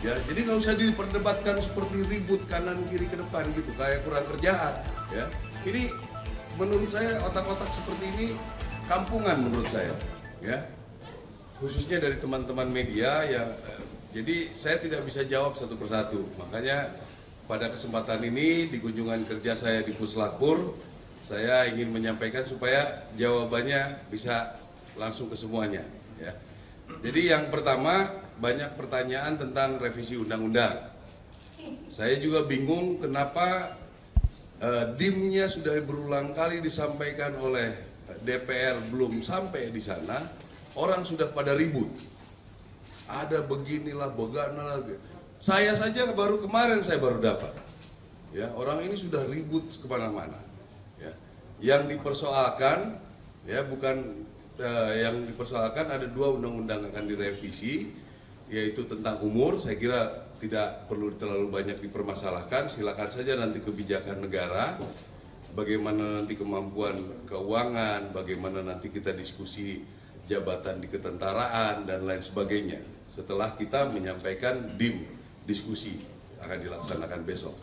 Ya, jadi nggak usah diperdebatkan seperti ribut kanan kiri ke depan gitu, kayak kurang kerjaan. Ya, ini menurut saya otak-otak seperti ini kampungan menurut saya. Ya, khususnya dari teman-teman media ya. Jadi saya tidak bisa jawab satu persatu. Makanya pada kesempatan ini di kunjungan kerja saya di Puslapor, saya ingin menyampaikan supaya jawabannya bisa langsung ke semuanya. Ya. Jadi yang pertama, banyak pertanyaan tentang revisi undang-undang. Saya juga bingung kenapa DIM-nya sudah berulang kali disampaikan oleh DPR belum sampai di sana, orang sudah pada ribut. Ada beginilah, begana lagi. Saya saja baru kemarin saya baru dapat. Ya, orang ini sudah ribut kemana-mana. Ya. Yang dipersoalkan, ya bukan yang dipersoalkan ada 2 undang-undang akan direvisi, yaitu tentang umur. Saya kira tidak perlu terlalu banyak dipermasalahkan. Silakan saja nanti kebijakan negara, bagaimana nanti kemampuan keuangan, bagaimana nanti kita diskusi jabatan di ketentaraan dan lain sebagainya. Setelah kita menyampaikan DIM, diskusi akan dilaksanakan besok.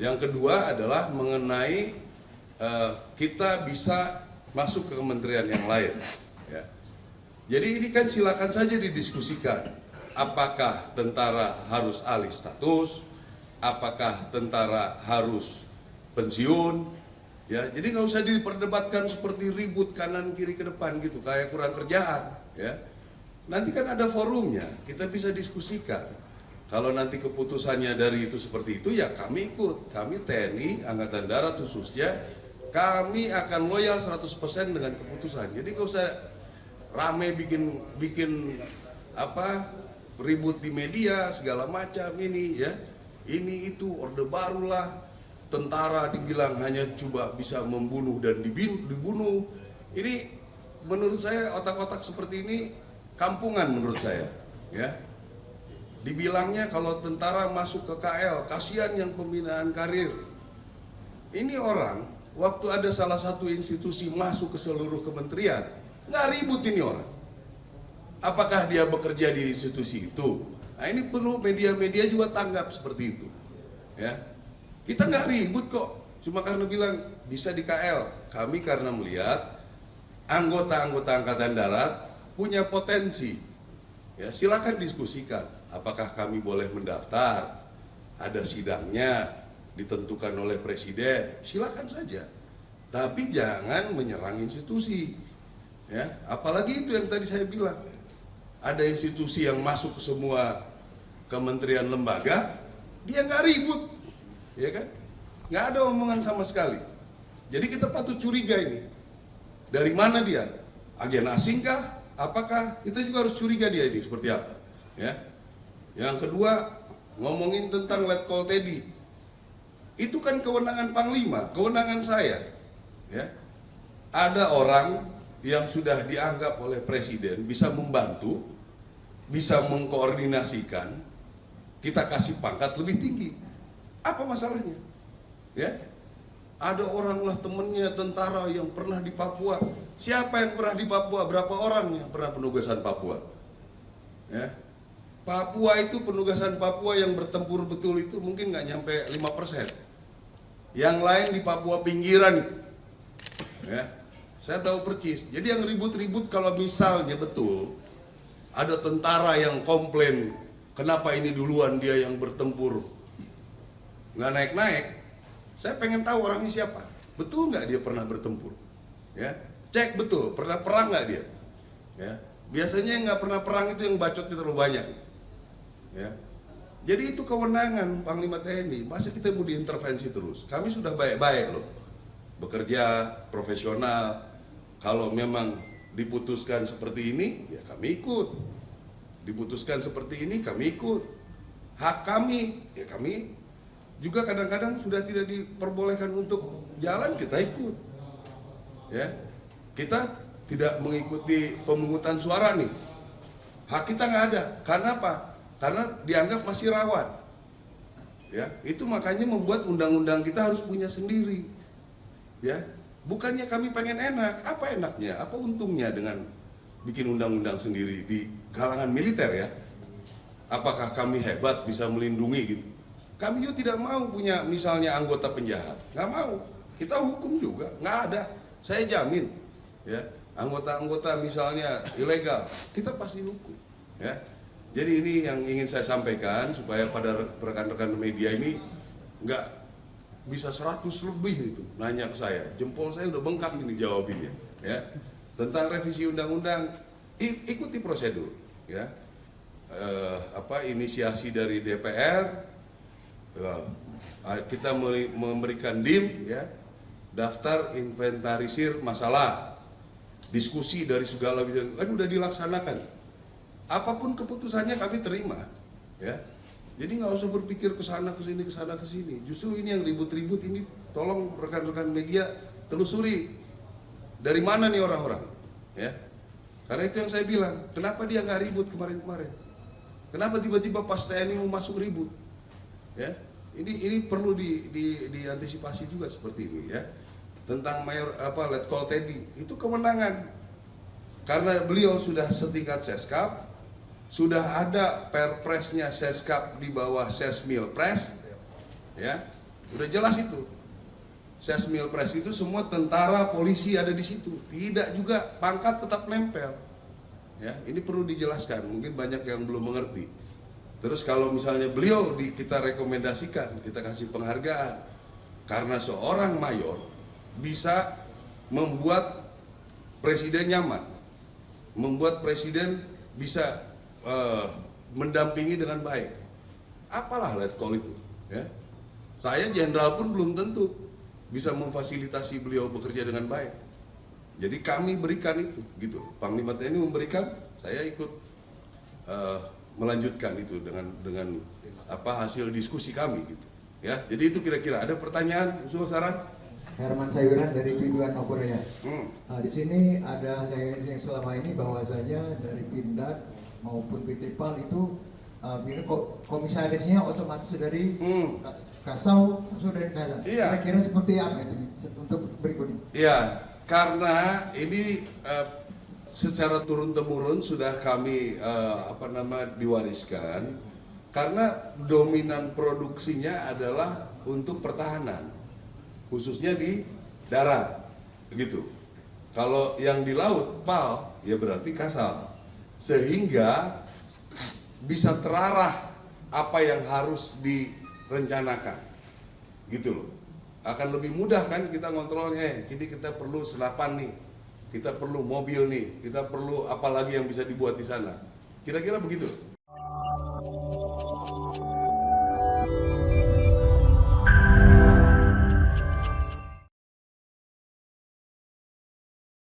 Yang kedua adalah mengenai kita bisa masuk ke kementerian yang lain. Ya. Jadi ini kan silakan saja didiskusikan. Apakah tentara harus alih status? Apakah tentara harus pensiun? Ya, jadi nggak usah diperdebatkan seperti ribut kanan kiri ke depan gitu, kayak kurang kerjaan. Ya, nanti kan ada forumnya, kita bisa diskusikan. Kalau nanti keputusannya dari itu seperti itu, ya kami ikut. Kami TNI, Angkatan Darat khususnya, kami akan loyal 100% dengan keputusan. Jadi nggak usah rame bikin ribut di media segala macam ini ya. Ini itu orde barulah, tentara dibilang hanya coba bisa membunuh dan dibunuh. Ini menurut saya otak-otak seperti ini kampungan menurut saya ya. Dibilangnya kalau tentara masuk ke KL, kasihan yang pembinaan karir. Ini orang waktu ada salah satu institusi masuk ke seluruh kementerian, nggak ribut ini orang. Apakah dia bekerja di institusi itu? Nah ini perlu media-media juga tanggap seperti itu. Ya, kita nggak ribut kok, cuma karena bilang bisa di KL. Kami karena melihat anggota-anggota Angkatan Darat punya potensi. Ya, silakan diskusikan. Apakah kami boleh mendaftar? Ada sidangnya, ditentukan oleh presiden, silakan saja, tapi jangan menyerang institusi, ya. Apalagi itu yang tadi saya bilang, ada institusi yang masuk ke semua kementerian lembaga, dia nggak ribut, ya kan? Nggak ada omongan sama sekali. Jadi kita patut curiga ini, dari mana dia? Agen asingkah? Apakah? Kita juga harus curiga dia ini seperti apa, ya. Yang kedua, ngomongin tentang Letkol Teddy. Itu kan kewenangan Panglima, kewenangan saya. Ya. Ada orang yang sudah dianggap oleh Presiden bisa membantu, bisa mengkoordinasikan, kita kasih pangkat lebih tinggi. Apa masalahnya? Ya. Ada orang lah temennya tentara yang pernah di Papua. Siapa yang pernah di Papua? Berapa orang yang pernah penugasan Papua? Ya. Papua itu penugasan Papua yang bertempur betul itu mungkin nggak nyampe 5%. Yang lain di Papua pinggiran itu. Ya, saya tahu percis. Jadi yang ribut-ribut kalau misalnya betul ada tentara yang komplain, kenapa ini duluan dia yang bertempur nggak naik-naik, saya pengen tahu orangnya siapa. Betul nggak dia pernah bertempur? Ya, cek betul pernah perang nggak dia? Ya, biasanya yang nggak pernah perang itu yang bacotnya terlalu banyak. Ya. Jadi itu kewenangan Panglima TNI, masa kita mau diintervensi terus? Kami sudah baik-baik loh, bekerja profesional. Kalau memang diputuskan seperti ini, ya kami ikut. Diputuskan seperti ini, kami ikut. Hak kami, ya kami juga kadang-kadang sudah tidak diperbolehkan untuk jalan, kita ikut. Ya, kita tidak mengikuti pemungutan suara nih. Hak kita nggak ada, karena apa? Karena dianggap masih rawan. Ya, itu makanya membuat undang-undang kita harus punya sendiri. Ya, bukannya kami pengen enak, apa enaknya, apa untungnya dengan bikin undang-undang sendiri di kalangan militer ya? Apakah kami hebat bisa melindungi gitu? Kami juga tidak mau punya misalnya anggota penjahat, nggak mau. Kita hukum juga, nggak ada. Saya jamin, ya anggota-anggota misalnya ilegal, kita pasti hukum. Ya, jadi ini yang ingin saya sampaikan supaya pada rekan-rekan media ini nggak bisa 100 lebih itu nanya ke saya. Jempol saya udah bengkak ini jawabinnya. Ya, tentang revisi undang-undang, ikuti prosedur. Ya, inisiasi dari DPR. Kita memberikan DIM, ya, daftar inventarisir masalah, diskusi dari segala bidang, kan udah dilaksanakan. Apapun keputusannya kami terima, ya. Jadi nggak usah berpikir kesana kesini kesana kesini. Justru ini yang ribut-ribut ini, tolong rekan-rekan media telusuri dari mana nih orang-orang, ya. Karena itu yang saya bilang, kenapa dia nggak ribut kemarin-kemarin? Kenapa tiba-tiba pas TNI mau masuk ribut? Ya, ini perlu diantisipasi juga seperti ini, ya. Tentang Letkol Teddy itu kewenangan, karena beliau sudah setingkat Seskap, sudah ada perpresnya Seskap di bawah Sesmilpres, ya, udah jelas itu. Sesmilpres itu semua tentara, polisi ada di situ, tidak juga pangkat tetap nempel, ya. Ini perlu dijelaskan, mungkin banyak yang belum mengerti. Terus kalau misalnya beliau kita rekomendasikan, kita kasih penghargaan, karena seorang mayor bisa membuat presiden nyaman, membuat presiden bisa mendampingi dengan baik. Apalah Letkol itu, ya. Saya jenderal pun belum tentu bisa memfasilitasi beliau bekerja dengan baik. Jadi kami berikan itu, gitu. Panglima TNI memberikan, saya ikut melanjutkan itu dengan hasil diskusi kami, gitu, ya. Jadi itu kira-kira. Ada pertanyaan, usul, saran? Herman Sayuran dari P2 Korea. Di sini ada yang selama ini bahwasanya dari Pindad maupun PT PAL itu komisarisnya otomatis dari Kasau, dari Kasau. Iya. Kira-kira seperti apa itu untuk berikutnya? Iya, karena ini secara turun-temurun sudah kami diwariskan, karena dominan produksinya adalah untuk pertahanan, khususnya di darat, begitu. Kalau yang di laut, PAL, ya berarti Kasal, sehingga bisa terarah apa yang harus direncanakan, gitu loh. Akan lebih mudah kan kita ngontrolnya. Ini kita perlu senapan nih, kita perlu mobil nih, kita perlu apa lagi yang bisa dibuat di sana. Kira-kira begitu.